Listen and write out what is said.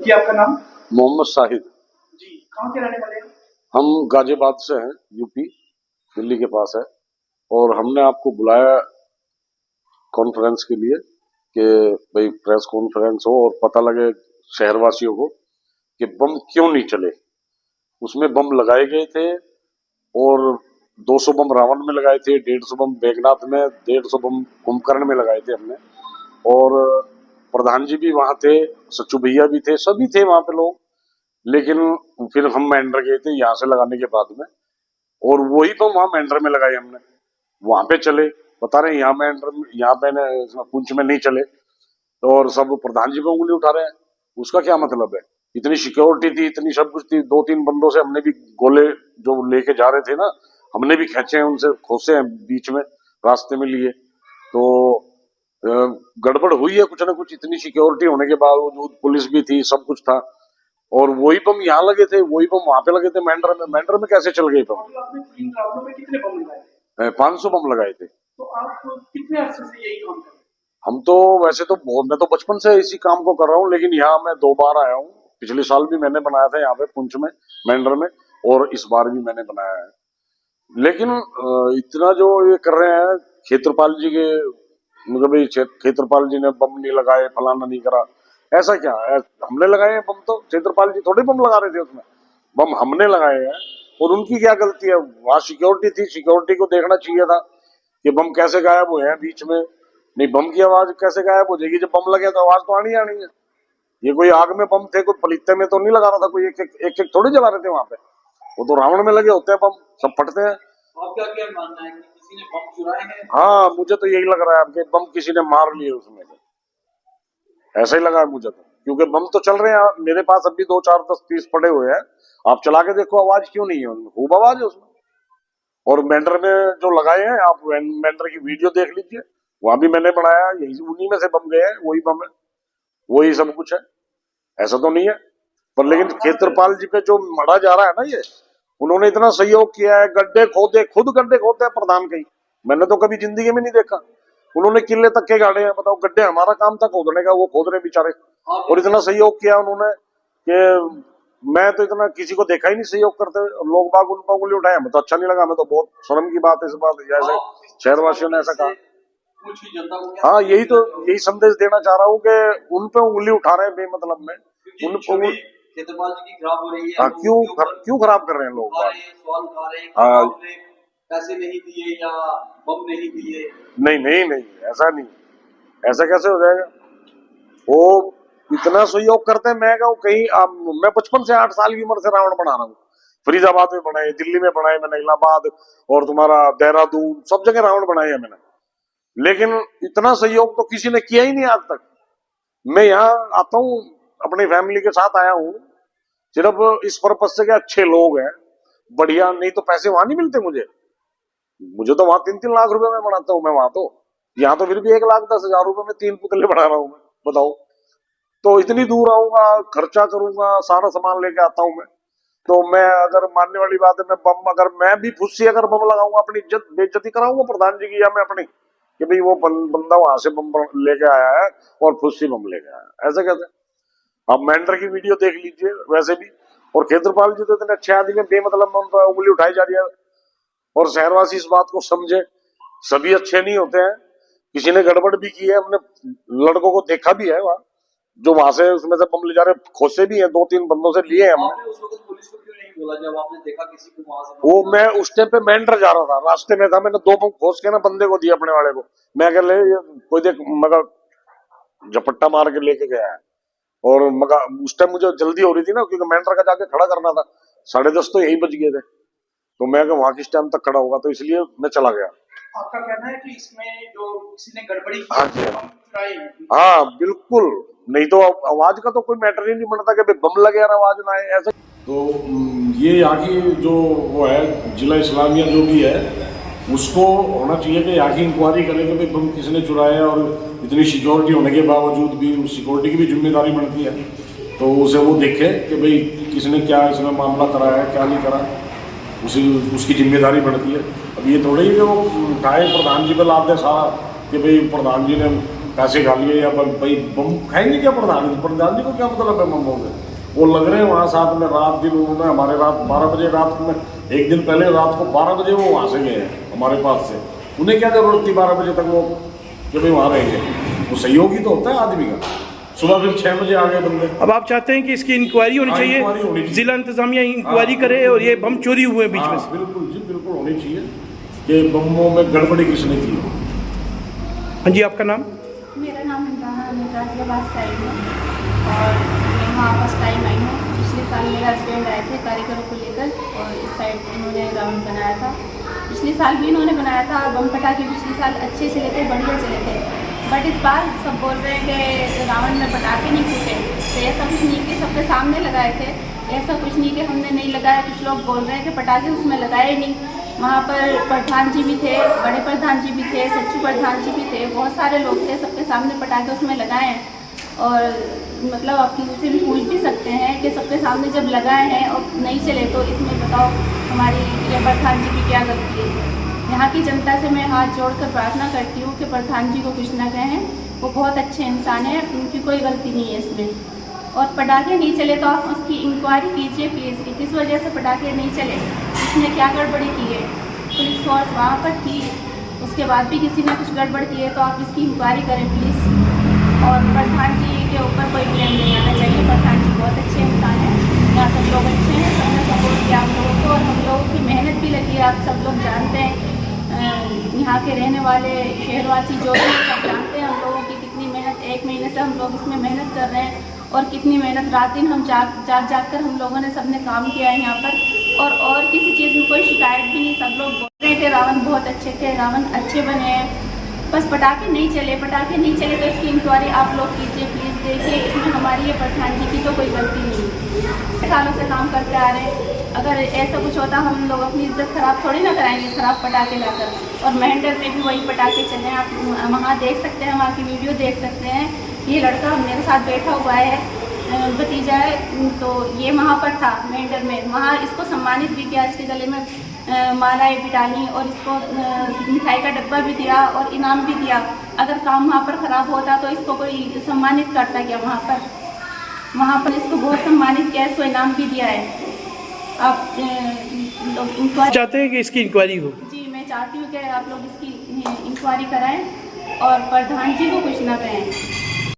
जी आपका नाम? मोहम्मद शाहिद। जी कहाँ के रहने वाले हैं? हम गाजियाबाद से हैं, यूपी, दिल्ली के पास है। और हमने आपको बुलाया कॉन्फ्रेंस के लिए कि भाई प्रेस कॉन्फ्रेंस हो और पता लगे शहरवासियों को कि बम क्यों नहीं चले। उसमें बम लगाए गए थे और 200 बम रावण में लगाए थे, 150 बम बेगनाथ में, 150 बम कुंभकर्ण में लगाए थे हमने। और प्रधान जी भी वहां थे, सच्चू भैया भी थे, सभी थे वहां पे लोग। लेकिन फिर हम मेंढर गए थे यहाँ से लगाने के बाद में, और वही बम वहां मेंढर में लगाए हमने, वहां पे चले। बता रहे यहाँ मेंढर, यहाँ पे पुंछ में नहीं चले। तो और सब प्रधान जी पे उंगली उठा रहे हैं। उसका क्या मतलब है? इतनी सिक्योरिटी थी, इतनी सब कुछ थी। 2-3 बंदों से हमने भी गोले जो लेके जा रहे थे ना, हमने भी खेचे हैं, उनसे खोसे हैं बीच में, रास्ते में लिए। तो गड़बड़ हुई है कुछ ना कुछ। इतनी सिक्योरिटी होने के बावजूद पुलिस भी थी, सब कुछ था। और वही बम यहाँ लगे थे, वही बम वहां पे लगे थे मेंढर में। मेंढर में कैसे चल गए बम? आपने 3 राउंडों में कितने बम लगाए? 500 बम लगाए थे। तो आप कितने अरसे से यही काम कर रहे हैं? हम तो वैसे तो मैं तो बचपन से इसी काम को कर रहा हूँ, लेकिन यहाँ मैं 2 बार आया हूँ। पिछले साल भी मैंने बनाया था यहाँ पे पुंछ में, मेंढर में, और इस बार भी मैंने बनाया है। लेकिन इतना जो ये कर रहे हैं क्षेत्रपाल जी के, मतलब क्षेत्रपाल जी ने बम नहीं लगाए, फलाना नहीं करा, ऐसा क्या है? हमने लगाए हैं बम, तो क्षेत्रपाल जी थोड़े बम लगा रहे थे उसमें, बम हमने लगाए हैं। और उनकी क्या गलती है? वहां सिक्योरिटी थी, सिक्योरिटी को देखना चाहिए था कि बम कैसे गायब हुए हैं बीच में। नहीं, बम की आवाज कैसे गायब हो जाएगी? जब बम लगे तो आवाज तो आनी आनी है। ये कोई आग में बम थे, कोई पलीते में तो नहीं लगा रहा था, कोई एक एक थोड़ी जला रहे थे वहां पे। वो तो रावण में लगे होते हैं बम, सब फटते हैं। आपका क्या मानना है कि किसी ने बम चुराए हैं? हाँ, मुझे तो यही लग रहा है कि बम किसी ने मार लिए उसमें से। ऐसा ही लगा है मुझे तो, क्योंकि बम तो चल रहे हैं। मेरे पास अभी 2, 4, 10, 30 पड़े हुए हैं। आप चला के देखो, आवाज क्यों नहीं है उनमें? खूब आवाज है उसमें। और मेंढर में जो लगाए हैं, आप मेंढर की वीडियो देख लीजिए, वहां भी मैंने बनाया, यही उन्हीं में से बम गए हैं, वही बम है, वही सब कुछ है। ऐसा तो नहीं है। पर लेकिन क्षेत्रपाल जी पे जो मरा जा रहा है ना, ये उन्होंने इतना सहयोग किया है, गड्ढे खोदे, खुद गड्ढे खोदते हैं प्रधान के ही। मैंने तो कभी जिंदगी में नहीं देखा। उन्होंने किले तक के गाड़े हैं, बताओ। गड्ढे हमारा काम था खोदने का, वो खोद रहे बेचारे। और इतना सहयोग किया उन्होंने कि मैं तो इतना किसी को देखा ही नहीं सहयोग करते। लोग बाग उन पर उंगली उठाए, हमें तो अच्छा नहीं लगा। हमें तो बहुत शर्म की बात है इस बात, जैसे शहरवासियों ने ऐसा कहा। हाँ, यही संदेश देना चाह रहा हूँ कि उन पे उंगली उठा रहे हैं बेमतलब में। उन क्षेत्रपाल जी की खराब हो रही है। क्यों खराब कर रहे हैं लोग? सवाल उठा रहे हैं कि आपने पैसे नहीं दिए या बम नहीं दिए। नहीं, ऐसा नहीं, ऐसा कैसे हो जाएगा? वो इतना सहयोग करते हैं। मैं कहूँ कहीं मैं बचपन से 8 साल की उम्र से रावण बना रहा हूँ। फरीदाबाद में बनाए, दिल्ली में बनाए मैंने, इलाहाबाद और तुम्हारा देहरादून, सब जगह रावण बनाए हैं मैंने। लेकिन इतना सहयोग तो किसी ने किया ही नहीं आज तक। मैं यहाँ आता हूँ, अपनी फैमिली के साथ आया हूँ सिर्फ इस पर्पज से कि अच्छे लोग हैं, बढ़िया। नहीं तो पैसे वहां नहीं मिलते मुझे तो वहां 3-3 लाख रुपए में बनाता हूँ मैं वहां तो। यहाँ तो फिर भी 1,10,000 रुपए में 3 पुतले बना रहा हूँ मैं, बताओ। तो इतनी दूर आऊंगा, खर्चा करूंगा, सारा सामान लेके आता हूँ मैं। तो मैं, अगर मानने वाली बात है, मैं बम, अगर मैं भी फुस्सी अगर बम लगाऊंगा, अपनी इज्जत बेइज्जती कराऊंगा प्रधान जी की, या मैं अपनी, कि भाई वो बंदा वहां से बम लेके आया है और फुस्सी बम लेके आया है, ऐसा कैसे? आप मेंढर की वीडियो देख लीजिए वैसे भी। और क्षेत्रपाल जी तो इतने अच्छे आदमी, बेमतलब उन पर उंगली उठाई जा रही है। और शहरवासी इस बात को समझे, सभी अच्छे नहीं होते हैं, किसी ने गड़बड़ भी की है। हमने लड़कों को देखा भी है वहां, जो वहां से उसमें से बम ले जा रहे, खोसे भी हैं, 2-3 बंदों से लिए हैं हमने। आपने उस वक्त पुलिस को क्यों नहीं बोला जब आपने देखा किसी को वहां से? वो मैं उस टाइम पे मेंढर जा रहा था, रास्ते में था, मैंने 2 बम खोस के ना बंदे को दिया, अपने वाले को। मैं कह ले, कोई देख, मगर झपट्टा मार के लेके गया है। और मगर उस टाइम मुझे जल्दी हो रही थी ना, क्योंकि मेंढर का जाके खड़ा करना था। 10:30 तो यही बज गए थे। तो मैं वहां किस टाइम तक खड़ा होगा, तो इसलिए मैं चला गया। आपका कहना है कि इसमें जो किसी ने गड़बड़ी की? हाँ, बिल्कुल। नहीं तो आवाज का तो कोई मैटर ही नहीं बनता कि बम लगे और आवाज ना आए, ऐसा। तो ये यहाँ की जो वो है, जिला इस्लामिया जो भी है, उसको होना चाहिए कि यहाँ की इंक्वायरी करें कि भाई बम किसने चुराया। और इतनी सिक्योरिटी होने के बावजूद भी उस सिक्योरिटी की भी जिम्मेदारी बनती है, तो उसे वो देखे कि भाई किसने क्या इसमें मामला कराया है, क्या नहीं करा, उसकी जिम्मेदारी बनती है। अब ये थोड़ी ही वो उठाए प्रधान जी पे लाद दे सारा कि भाई प्रधान जी ने पैसे खा लिए या भाई बम खाएंगे क्या प्रधान जी को क्या मतलब है बम होंगे? वो लग रहे हैं वहाँ साथ में रात दिन उन्होंने हमारे रात 12 बजे रात में एक दिन पहले रात को 12 बजे वो वहाँ से गए हैं हमारे पास से। उन्हें क्या जरूरत थी 12 बजे तक वो कि भाई वहाँ रहेंगे? वो सहयोगी तो होता है आदमी का। सुबह फिर 6 बजे आ गए बंदे। अब आप चाहते हैं कि इसकी इंक्वायरी होनी इंक्वायरी होनी चाहिए, चाहिए। जिला इंतजामिया इंक्वायरी करे और ये बम चोरी हुए बीच में से। बिल्कुल जी बिल्कुल होनी चाहिए कि बमों में गड़बड़ी किसने की हो। हाँ जी, आपका नाम? मेरा नाम इमरान, मैं गाजियाबाद साइड में और मैं वहाँ फर्स्ट टाइम आई हूँ। पिछले साल मेरे हस्बैंड आए थे कारीगरों को लेकर और इस साइड इन्होंने रावण बनाया था। पिछले साल भी इन्होंने बनाया था। बम पटाखे पिछले साल अच्छे चले थे, बढ़िया चले थे, बट इस बार सब बोल रहे हैं कि रावण में पटाखे नहीं फूटे। तो ऐसा कुछ नहीं कि सबके सामने लगाए थे, ऐसा कुछ नहीं कि हमने नहीं लगाया। कुछ लोग बोल रहे हैं कि पटाखे उसमें लगाए नहीं। वहाँ पर प्रधान जी भी थे, बड़े प्रधान जी भी थे, सचिव प्रधान जी भी थे, बहुत सारे लोग थे, सबके सामने पटाखे उसमें लगाए हैं। और मतलब आप किसी से भी पूछ भी सकते हैं कि सबके सामने जब लगाए हैं और नहीं चले तो इसमें बताओ हमारी ये प्रधान जी की क्या गलती है। यहाँ की जनता से मैं हाथ जोड़कर प्रार्थना करती हूँ कि प्रधान जी को कुछ ना कहें, वो बहुत अच्छे इंसान हैं, उनकी कोई गलती नहीं है इसमें। और पटाखे नहीं चले तो आप उसकी इंक्वायरी कीजिए प्लीज़ कि किस वजह से पटाखे नहीं चले, इसने क्या गड़बड़ी की है। पुलिस फोर्स वहाँ पर थी, उसके बाद भी किसी ने कुछ गड़बड़ की है तो आप इसकी इंक्वायरी करें प्लीज़। और प्रधान जी के ऊपर कोई ब्लेम नहीं आना चाहिए। प्रधान जी बहुत अच्छे इंसान हैं, यहाँ सब लोग अच्छे हैं, सबने सपोर्ट किया हम लोगों को और हम लोगों की मेहनत भी लगी है। आप सब लोग जानते हैं, यहाँ के रहने वाले शहरवासी जो भी सब जानते हैं हम लोगों की कितनी मेहनत, 1 महीने से हम लोग इसमें मेहनत कर रहे हैं और कितनी मेहनत रात दिन हम जाग कर हम लोगों ने सबने काम किया है यहाँ पर। और किसी चीज़ में कोई शिकायत भी नहीं, सब लोग बोल रहे थे रावण बहुत अच्छे थे, रावण अच्छे बने हैं। बस पटाखे नहीं चले तो इसकी इंक्वायरी आप लोग कीजिए प्लीज़। देखिए इसमें हमारी ये प्रधान जी की तो कोई गलती नहीं, सालों से काम करते आ रहे हैं। अगर ऐसा कुछ होता हम लोग अपनी इज्जत ख़राब थोड़ी ना कराएंगे ख़राब पटाखे लाकर। और महेंद्र में भी वही पटाखे चले हैं, आप वहाँ देख सकते हैं, वहाँ की वीडियो देख सकते हैं। ये लड़का मेरे साथ बैठा हुआ है, भतीजा है, तो ये वहाँ पर था महेंद्र में, वहाँ इसको सम्मानित भी किया, इसके गले में मालाएं भी डाली और इसको मिठाई का डब्बा भी दिया और इनाम भी दिया। अगर काम वहाँ पर ख़राब होता तो इसको कोई सम्मानित करता क्या? वहाँ पर इसको बहुत सम्मानित किया, इसको इनाम भी दिया है। आप इंक्वायरी चाहते हैं कि इसकी इंक्वायरी हो? जी मैं चाहती हूँ कि आप लोग इसकी इंक्वायरी कराएं और प्रधान जी को कुछ ना कहें।